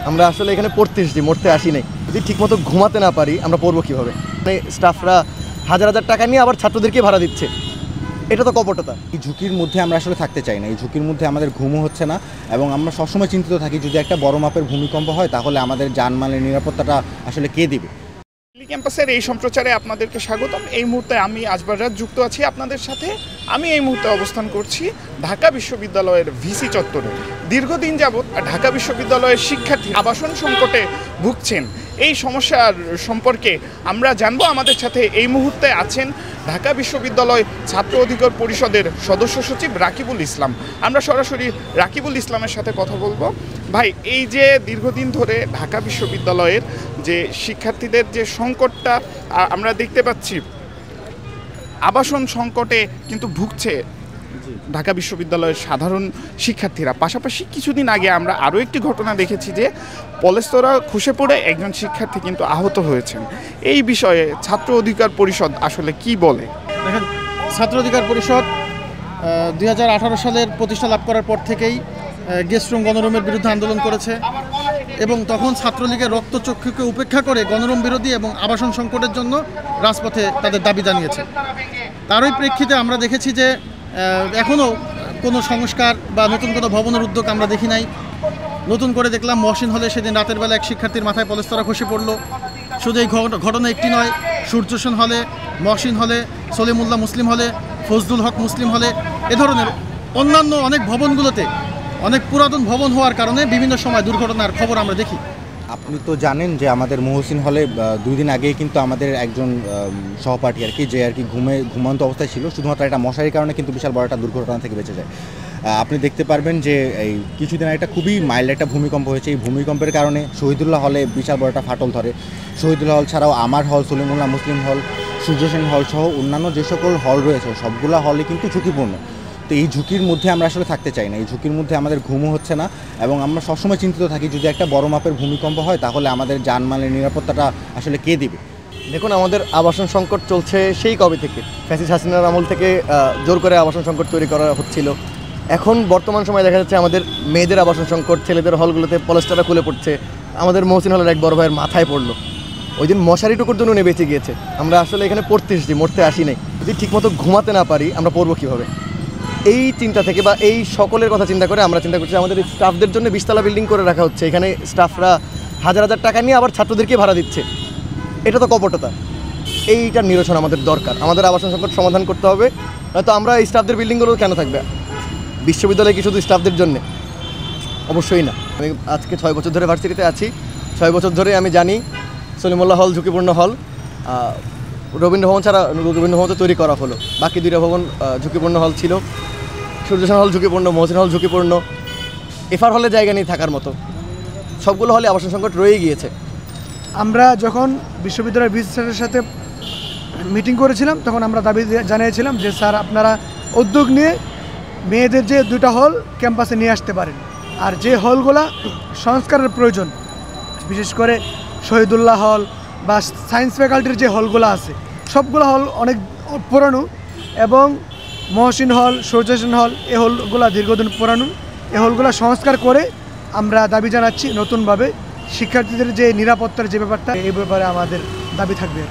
আমরা আসলে এখানে পড়তে এসেছি, মরতে আসি নাই। যদি ঠিকমতো ঘুমাতে না পারি আমরা পড়বো কীভাবে? মানে স্টাফরা হাজার হাজার টাকা নিয়ে আবার ছাত্রদেরকে ভাড়া দিচ্ছে, এটা তো কপটতা। এই ঝুঁকির মধ্যে আমরা আসলে থাকতে চাই না। এই ঝুঁকির মধ্যে আমাদের ঘুমও হচ্ছে না এবং আমরা সবসময় চিন্তিত থাকি যদি একটা বড় মাপের ভূমিকম্প হয় তাহলে আমাদের জানমালের নিরাপত্তাটা আসলে কে দিবে। ক্যাম্পাসের এই সম্প্রচারে আপনাদেরকে স্বাগতম। এই মুহূর্তে আমি আজবার রাত যুক্ত আছি আপনাদের সাথে। আমি এই মুহূর্তে অবস্থান করছি ঢাকা বিশ্ববিদ্যালয়ের ভিসি চত্বরে। দীর্ঘদিন যাবৎ ঢাকা বিশ্ববিদ্যালয়ের শিক্ষার্থী আবাসন সংকটে ভুগছেন। এই সমস্যার সম্পর্কে আমরা জানবো। আমাদের সাথে এই মুহূর্তে আছেন ঢাকা বিশ্ববিদ্যালয় ছাত্র অধিকার পরিষদের সদস্য সচিব রাকিবুল ইসলাম। আমরা সরাসরি রাকিবুল ইসলামের সাথে কথা বলবো। ভাই, এই যে দীর্ঘদিন ধরে ঢাকা বিশ্ববিদ্যালয়ের যে শিক্ষার্থীদের যে সংকটটা আমরা দেখতে পাচ্ছি, আবাসন সংকটে কিন্তু ভুগছে ঢাকা বিশ্ববিদ্যালয়ের সাধারণ শিক্ষার্থীরা। পাশাপাশি কিছুদিন আগে আমরা আরও একটি ঘটনা দেখেছি যে পলেস্তরা খসে পড়ে একজন শিক্ষার্থী কিন্তু আহত হয়েছেন। এই বিষয়ে ছাত্র অধিকার পরিষদ আসলে কি বলে? দেখেন, ছাত্র অধিকার পরিষদ 2018 সালের প্রতিষ্ঠা লাভ করার পর থেকেই গেস্ট রুম গণরুমের বিরুদ্ধে আন্দোলন করেছে এবং তখন ছাত্রলীগের রক্তচক্ষুকে উপেক্ষা করে গণরুম বিরোধী এবং আবাসন সংকটের জন্য রাজপথে তাদের দাবি জানিয়েছে। তারই প্রেক্ষিতে আমরা দেখেছি যে এখনও কোনো সংস্কার বা নতুন কোনো ভবনের উদ্যোগ আমরা দেখি নাই। নতুন করে দেখলাম মহসিন হলে সেদিন রাতের বেলা এক শিক্ষার্থীর মাথায় পলেস্তরা খসে পড়ল। শুধু এই ঘটনা একটি নয়, সূর্যসেন হলে, মহসিন হলে, সলিমুল্লাহ মুসলিম হলে, ফজলুল হক মুসলিম হলে, এ ধরনের অন্যান্য অনেক ভবনগুলোতে অনেক পুরাতন ভবন হওয়ার কারণে বিভিন্ন সময় দুর্ঘটনার খবর আমরা দেখি। আপনি তো জানেন যে আমাদের মহসিন হলে 2 দিন আগেই কিন্তু আমাদের একজন সহপাঠী যে ঘুমন্ত অবস্থায় ছিল, শুধুমাত্র একটা মশারির কারণে কিন্তু বিশাল বড় একটা দুর্ঘটনা থেকে বেঁচে যায়। আপনি দেখতে পারবেন যে এই কিছুদিন আগে একটা খুবই মাইল্ড একটা ভূমিকম্প হয়েছে। এই ভূমিকম্পের কারণে শহীদুল্লাহ হলে বিশাল বড় একটা ফাটল ধরে। শহীদুল্লাহ হল ছাড়াও আমার হল, সলিমুল্লাহ মুসলিম হল, সূর্যসেন হল সহ অন্যান্য যে সকল হল রয়েছে সবগুলো হলই কিন্তু ঝুঁকিপূর্ণ। তো এই ঝুঁকির মধ্যে আমরা আসলে থাকতে চাই না। এই ঝুঁকির মধ্যে আমাদের ঘুমও হচ্ছে না এবং আমরা সবসময় চিন্তিত থাকি যদি একটা বড় মাপের ভূমিকম্প হয় তাহলে আমাদের জানমালের নিরাপত্তাটা আসলে কে দিবে। দেখুন, আমাদের আবাসন সংকট চলছে সেই কবে থেকে, ফ্যাসিস্ট হাসিনার আমল থেকে জোর করে আবাসন সংকট তৈরি করা হচ্ছিল। এখন বর্তমান সময়ে দেখা যাচ্ছে আমাদের মেয়েদের আবাসন সংকট, ছেলেদের হলগুলোতে পলেস্টাররা খুলে পড়ছে। আমাদের মহসিন হলের এক বড় ভাইয়ের মাথায় পড়লো, ওই দিন মশারিটুকুর জন্য উনি বেঁচে গিয়েছে। আমরা আসলে এখানে পড়তে এসেছি, মরতে আসি নাই। যদি ঠিকমতো ঘুমাতে না পারি আমরা পড়বো কীভাবে? এই চিন্তা থেকে বা এই সকলের কথা চিন্তা করে আমরা চিন্তা করছি আমাদের স্টাফদের জন্য 20 তলা বিল্ডিং করে রাখা হচ্ছে। এখানে স্টাফরা হাজার হাজার টাকা নিয়ে আবার ছাত্রদেরকে ভাড়া দিচ্ছে, এটা তো কপটতা। এইটার নিরসন আমাদের দরকার। আমাদের আবাসন সংকট সমাধান করতে হবে, নয়তো আমরা এই স্টাফদের বিল্ডিংগুলো কেন থাকবে? বিশ্ববিদ্যালয় কি শুধু স্টাফদের জন্যে? অবশ্যই না। আমি আজকে 6 বছর ধরে ভার্সিটিতে আছি। 6 বছর ধরে আমি জানি সলিমুল্লাহ হল ঝুঁকিপূর্ণ হল। রবীন্দ্র ভবন ছাড়া রবীন্দ্র ভবন তো তৈরি করা হলো, বাকি 2টা ভবন ঝুঁকিপূর্ণ হল ছিল। সূর্যসেন হল ঝুঁকিপূর্ণ, মহসিন হল ঝুঁকিপূর্ণ। এফআর হলে জায়গা নেই থাকার মতো। সবগুলো হলে আবাসন সংকট রয়ে গিয়েছে। আমরা যখন বিশ্ববিদ্যালয়ের ভিসি স্যারের সাথে মিটিং করেছিলাম তখন আমরা দাবি জানিয়েছিলাম যে স্যার, আপনারা উদ্যোগ নিয়ে মেয়েদের যে 2টা হল ক্যাম্পাসে নিয়ে আসতে পারেন। আর যে হলগুলা সংস্কারের প্রয়োজন, বিশেষ করে শহীদুল্লাহ হল বা সায়েন্স ফ্যাকাল্টির যে হলগুলো আছে সবগুলো হল অনেক পুরানো এবং মহসিন হল, সূর্যসেন হল, এই হলগুলো দীর্ঘদিন পুরানো। এই হলগুলো সংস্কার করে আমরা দাবি জানাচ্ছি নতুনভাবে শিক্ষার্থীদের যে নিরাপত্তার যে ব্যাপারটা, এই ব্যাপারে আমাদের দাবি থাকবে।